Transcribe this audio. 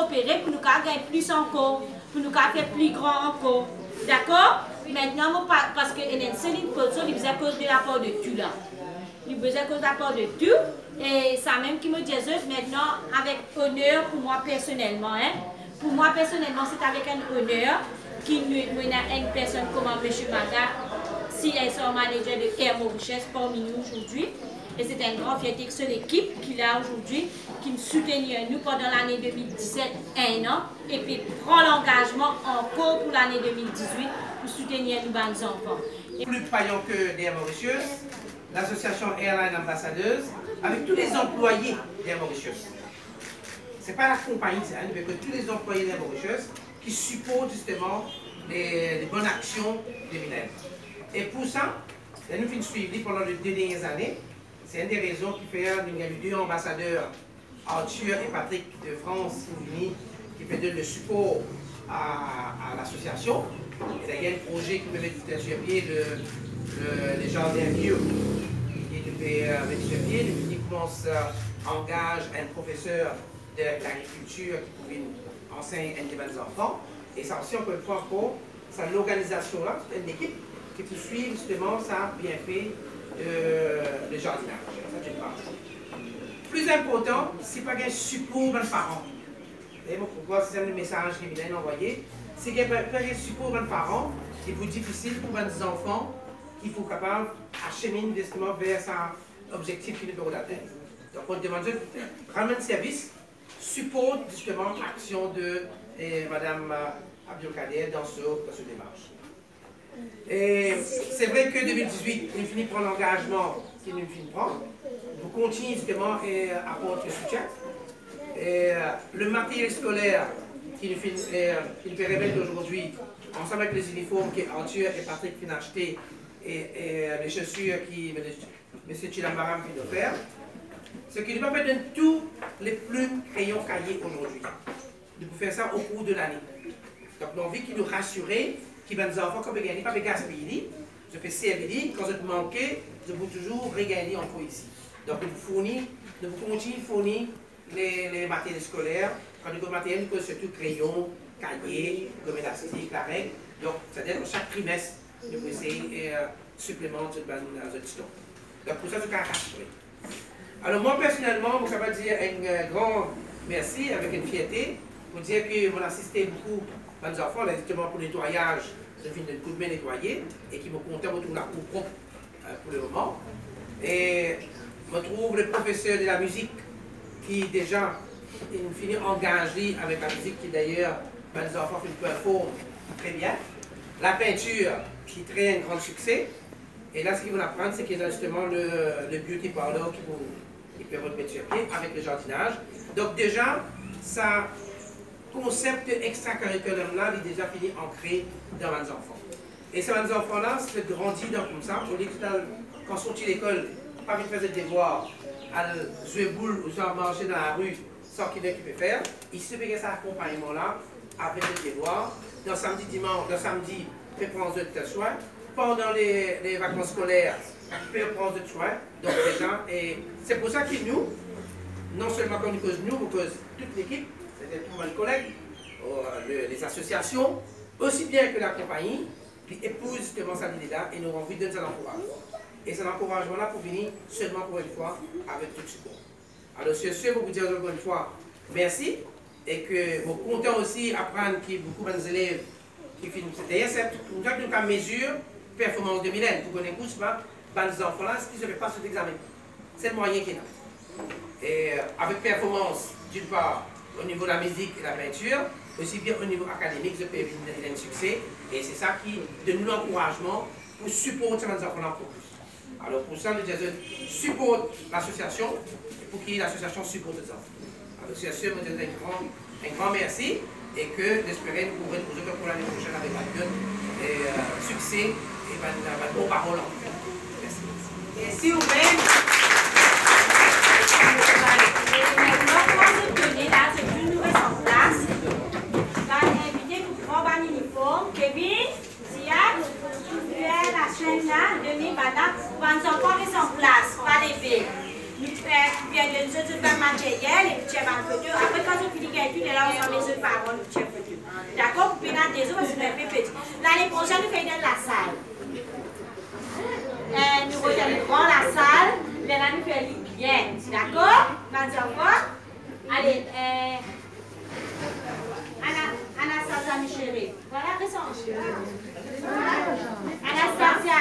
coopérer pour nous gagner plus encore, pour nous faire plus grand encore. D'accord? Maintenant, parce que Céline Pozo, il faisait cause de l'apport de tout là. Il faisait cause de l'apport de tout. Et ça même qui me dit maintenant, avec honneur pour moi personnellement. Hein? Pour moi personnellement, c'est avec un honneur qui nous a une personne comme M. Maga, si elle est manager de Air Mauritius parmi nous aujourd'hui. Et c'est une grande fierté que c'est l'équipe qu'il a aujourd'hui, qui nous soutenait nous pendant l'année 2017, un an, et puis prend l'engagement encore pour l'année 2018 pour soutenir nos bonnes enfants. Plus paillant que d'Air Mauritius, l'association Airline Ambassadeurs, avec tous les employés d'Air Mauritius. Ce n'est pas la compagnie, mais que tous les employés d'Air Mauritius qui supportent justement les bonnes actions des militaires. Et pour ça, nous avons suivi pendant les 2 dernières années. C'est une des raisons qui fait qu'il y a eu 2 ambassadeurs, Arthur et Patrick de France, qui fait le support à l'association. Il y a un projet qui peut mettre sur pied les jardins vieux qui peut mettre sur pied. Nous commence engage un professeur de l'agriculture qui peut enseigner à des enfants. Et ça aussi, encore une fois, c'est l'organisation-là, c'est une équipe qui peut suivre justement ça bien fait. Le jardinage. Ça, plus important, c'est pas un support de parents. Et pourquoi c'est un message qui vient envoyé, c'est qu'il y a un support de parents qui est difficile pour les enfants qui sont capables d'acheminer justement vers un objectif qui est d'atteindre. Donc on demande de rendre un service, support justement l'action de Mme Abdelkader dans ce démarche. Et c'est vrai que 2018, il finit par l'engagement qu'il nous finit prendre. Vous continuez justement à apporter le soutien. Et le matériel scolaire qui nous fait remettre aujourd'hui, ensemble avec les uniformes que Arthur et Patrick viennent acheter et les chaussures que M. Chilamaram vient de faire, ce qui nous permet de tous les plumes, crayons, cahiers aujourd'hui. De faire ça au cours de l'année. Donc, nous avons envie qu'il nous rassure. Qui va nous enfants comme gagner, pas gaspiller, je fais servir, quand je manque, je peux toujours regagner encore ici. Donc nous continuons à fournir les matériels scolaires, quand nous avons matériels, surtout crayons, cahiers, gomme élastique, la règle. Donc, c'est-à-dire que chaque trimestre, nous pouvons essayer supplémenter notre stock. Donc pour ça, je peux rassurer. Alors moi personnellement, je vais dire un grand merci avec une fierté pour dire que j'ai assisté beaucoup à nos enfants, justement pour le nettoyage, je finis de coup de main nettoyer et qui me comptait autour de la cour propre pour le moment. Et je trouve le professeur de la musique qui déjà finit engagé avec la musique qui d'ailleurs, nos enfants performent très bien. La peinture qui traîne un grand succès. Et là, ce qu'ils vont apprendre, c'est qu'ils ont justement le beauty parlor qui peut remettre sur pied avec le jardinage. Donc déjà, ça concept extracurriculaire-là est déjà fini ancré dans les enfants. Et ces enfants-là, c'est grandi dans comme ça. Au lieu que quand sorti de l'école, pas vite faire des devoirs, à jouer boule ou à marcher dans la rue sans qu'il ait qui peut faire, il se fait cet accompagnement-là avec des devoirs. Dans samedi, dimanche, dans samedi, il peut prendre de soins. Pendant les vacances scolaires, il peut prendre de soins. Donc déjà, et c'est pour ça que nous, non seulement quand nous cause nous, mais cause toute l'équipe, c'est-à-dire tous les collègues, les associations, aussi bien que la compagnie, qui épouse justement cette idée-là et nous avons envie de donner un encouragement. Et cet encouragement-là pour venir seulement pour une fois avec tout le support. Alors sur ce, vous dire encore une fois merci et que vous comptez aussi apprendre qu'il y a beaucoup d'élèves qui finissent. D'ailleurs, c'est pour ça que nous avons mesure performance 2000 pour qu'on écoute pas les enfants-là, ce qui ne se fait pas sur l'examen. C'est le moyen qu'il y a. Et avec performance, d'une part, au niveau de la musique et de la peinture, aussi bien au niveau académique, je peux avoir un succès. Et c'est ça qui donne nous l'encouragement pour supporter les enfants encore plus. Alors pour ça, nous supportons l'association pour que l'association supporte les enfants. Alors c'est sûr, nous disons un grand merci et que j'espère que nous pourrons nous retrouver pour l'année prochaine avec un succès et une bonne parole. Merci. Et si vous voulez, maintenant, quand vous tenez là, c'est une nouvelle en place. Je vais inviter pour prendre un uniforme. Kevin, Ziad, la chaîne là, donnez madame, pour les enfants qui sont en place, pas les filles. Nous faisons de nous faire matériel et puis tu as un peu. Après, quand on finit calcul, là, on s'en met parole, chef. D'accord? Vous pénal des autres, c'est un peu petit. L'année prochaine, nous faisons la salle. Nous regardons la salle, là, nous faisons bien. D'accord? Vas-y, encore. Allez, Anastasia, mes chéris. Voilà, descends. Anastasia.